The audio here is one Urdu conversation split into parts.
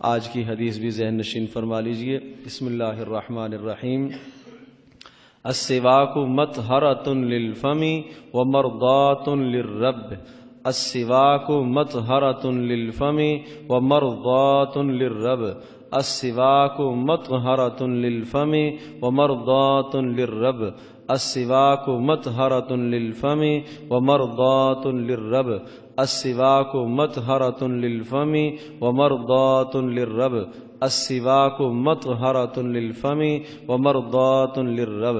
آج کی حدیث بھی ذہن نشین فرما لیجئے۔ بسم اللہ الرحمن الرحیم۔ السواک مطہرۃ للفم ومرضاۃ للرب، السواک مطہرۃ للفم ومرضاۃ للرب، السواک مطہرۃ للفم ومرضاۃ للرب، السواک مطہرۃ للفم ومرضاۃ للرب، السواک مطہرۃ للفم ومرضاۃ للرب، السواک مطہرۃ للفم ومرضاۃ للرب۔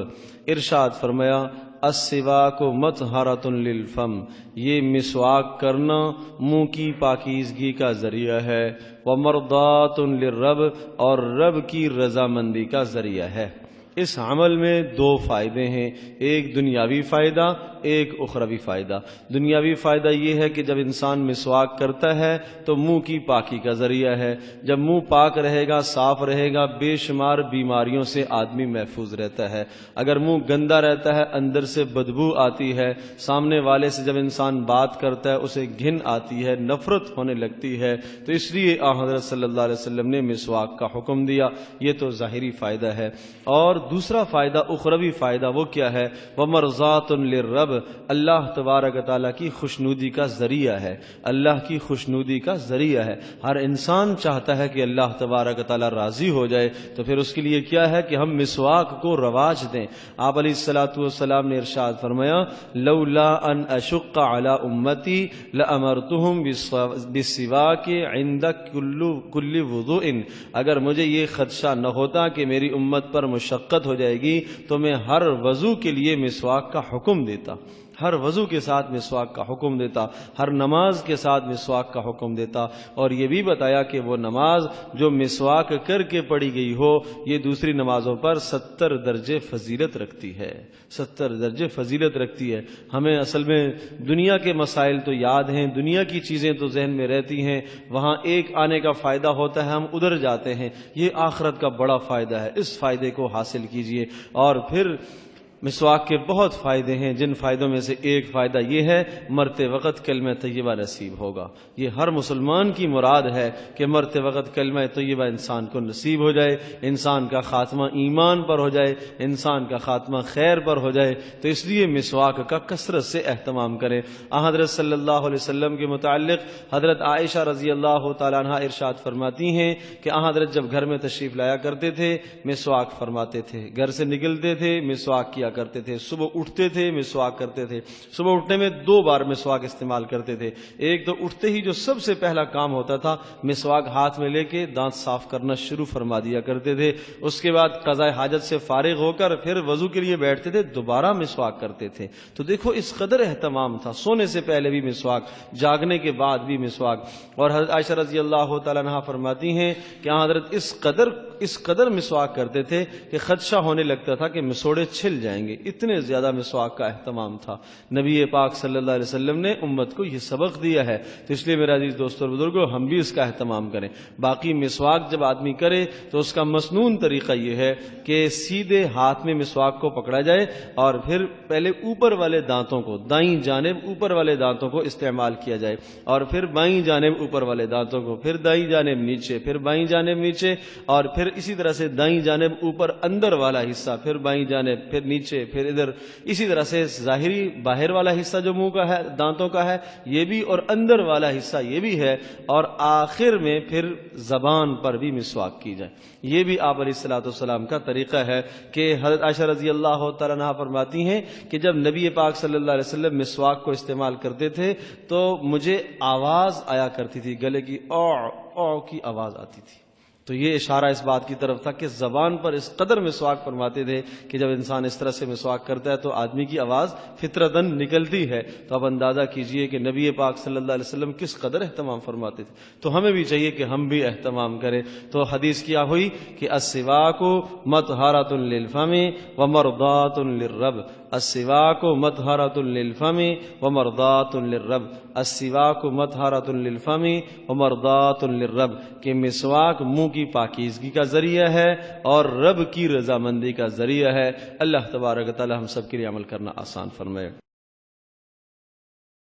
ارشاد فرمایا السواک مطہرۃ للفم، یہ مسواک کرنا منہ کی پاکیزگی کا ذریعہ ہے، ومرضاۃ للرب، اور رب کی رضامندی کا ذریعہ ہے۔ اس عمل میں دو فائدے ہیں، ایک دنیاوی فائدہ، ایک اخروی فائدہ۔ دنیاوی فائدہ یہ ہے کہ جب انسان مسواک کرتا ہے تو منہ کی پاکی کا ذریعہ ہے۔ جب منہ پاک رہے گا، صاف رہے گا، بے شمار بیماریوں سے آدمی محفوظ رہتا ہے۔ اگر منہ گندا رہتا ہے، اندر سے بدبو آتی ہے، سامنے والے سے جب انسان بات کرتا ہے اسے گھن آتی ہے، نفرت ہونے لگتی ہے، تو اس لیے حضرت صلی اللہ علیہ وسلم نے مسواک کا حکم دیا۔ یہ تو ظاہری فائدہ ہے۔ اور دوسرا فائدہ، اخروی فائدہ، وہ کیا ہے؟ ومرضاۃ للرب، اللہ تبارک تعالیٰ کی خوشنودی کا ذریعہ ہے، اللہ کی خوشنودی کا ذریعہ ہے۔ ہر انسان چاہتا ہے کہ اللہ تبارک تعالیٰ راضی ہو جائے، تو پھر اس کے لیے کیا ہے کہ ہم مسواک کو رواج دیں۔ آپ علیہ الصلوۃ والسلام نے ارشاد فرمایا لولا ان اشق علی امتی لامرتهم بالسواک عند کل وضوء، اگر مجھے یہ خدشہ نہ ہوتا کہ میری امت پر مشقت ہو جائے گی تو میں ہر وضو کے لیے مسواک کا حکم دیتا، ہر وضو کے ساتھ مسواک کا حکم دیتا، ہر نماز کے ساتھ مسواک کا حکم دیتا، اور یہ بھی بتایا کہ وہ نماز جو مسواک کر کے پڑھی گئی ہو یہ دوسری نمازوں پر 70 درجے فضیلت رکھتی ہے، 70 درجے فضیلت رکھتی ہے۔ ہمیں اصل میں دنیا کے مسائل تو یاد ہیں، دنیا کی چیزیں تو ذہن میں رہتی ہیں، وہاں ایک آنے کا فائدہ ہوتا ہے، ہم ادھر جاتے ہیں۔ یہ آخرت کا بڑا فائدہ ہے، اس فائدے کو حاصل کیجئے۔ اور پھر مسواک کے بہت فائدے ہیں، جن فائدوں میں سے ایک فائدہ یہ ہے مرتے وقت کلمہ طیبہ نصیب ہوگا۔ یہ ہر مسلمان کی مراد ہے کہ مرتے وقت کلمہ طیبہ انسان کو نصیب ہو جائے، انسان کا خاتمہ ایمان پر ہو جائے، انسان کا خاتمہ خیر پر ہو جائے۔ تو اس لیے مسواک کا کثرت سے اہتمام کریں۔ حضرت صلی اللہ علیہ وسلم کے متعلق حضرت عائشہ رضی اللہ تعالیٰ عنہ ارشاد فرماتی ہیں کہ حضرت جب گھر میں تشریف لایا کرتے تھے مسواک فرماتے تھے، گھر سے نکلتے تھے مسواک کیا کرتے تھے، صبح اٹھتے تھے مسواک کرتے تھے۔ صبح اٹھنے میں 2 بار مسواک استعمال کرتے تھے۔ ایک تو اٹھتے ہی جو سب سے پہلا کام ہوتا تھا مسواک ہاتھ میں لے کے دانت صاف کرنا شروع فرما دیا کرتے تھے۔ اس کے بعد قضاء حاجت سے فارغ ہو کر پھر وضو کے لیے بیٹھتے تھے، دوبارہ مسواک کرتے تھے۔ تو دیکھو اس قدر اہتمام تھا، سونے سے پہلے بھی مسواک، جاگنے کے بعد بھی مسواک۔ اور حضرت عائشہ رضی اللہ تعالیٰ عنہ فرماتی ہیں کہ حضرت اس قدر مسواک کرتے تھے کہ خدشہ ہونے لگتا تھا کہ مسوڑے چھل جائیں گے، اتنے زیادہ مسواک کا اہتمام تھا۔ نبی پاک صلی اللہ علیہ وسلم نے امت کو یہ سبق دیا ہے، تو اس لیے میرے عزیز دوستوں اور بزرگوں ہم بھی اس کا اہتمام کریں۔ باقی مسواک جب آدمی کرے تو اس کا مسنون طریقہ یہ ہے کہ سیدھے ہاتھ میں مسواک کو پکڑا جائے اور پھر پہلے اوپر والے دانتوں کو، دائیں جانب اوپر والے دانتوں کو استعمال کیا جائے، اور پھر بائیں جانب اوپر والے دانتوں کو، پھر دائیں جانب نیچے، پھر بائیں جانب نیچے، اور پھر اسی طرح سے دائیں جانب اوپر اندر والا حصہ، پھر بائیں جانب، پھر نیچے، پھر ادھر۔ اسی طرح سے ظاہری باہر والا حصہ جو منہ کا ہے، دانتوں کا ہے یہ بھی، اور اندر والا حصہ یہ بھی ہے، اور آخر میں پھر زبان پر بھی مسواک کی جائے۔ یہ بھی آپ علیہ الصلوۃ والسلام کا طریقہ ہے کہ حضرت عائشہ رضی اللہ تعالیٰ عنہ فرماتی ہیں کہ جب نبی پاک صلی اللہ علیہ وسلم مسواک کو استعمال کرتے تھے تو مجھے آواز آیا کرتی تھی، گلے کی او او کی آواز آتی تھی۔ تو یہ اشارہ اس بات کی طرف تھا کہ زبان پر اس قدر مسواک فرماتے تھے کہ جب انسان اس طرح سے مسواک کرتا ہے تو آدمی کی آواز فطرتاً نکلتی ہے۔ تو اب اندازہ کیجئے کہ نبی پاک صلی اللہ علیہ وسلم کس قدر اہتمام فرماتے تھے، تو ہمیں بھی چاہیے کہ ہم بھی اہتمام کریں۔ تو حدیث کیا ہوئی کہ السواک مطہرۃ للفم ومرضاۃ للرب، السواک مطہرۃ للفم ومرضاۃ للرب، السواک مطہرۃ للفم ومرضاۃ للرب، کہ مسواک منہ کی پاکیزگی کا ذریعہ ہے اور رب کی رضامندی کا ذریعہ ہے۔ اللہ تبارک و تعالی ہم سب کے لیے عمل کرنا آسان فرمائے۔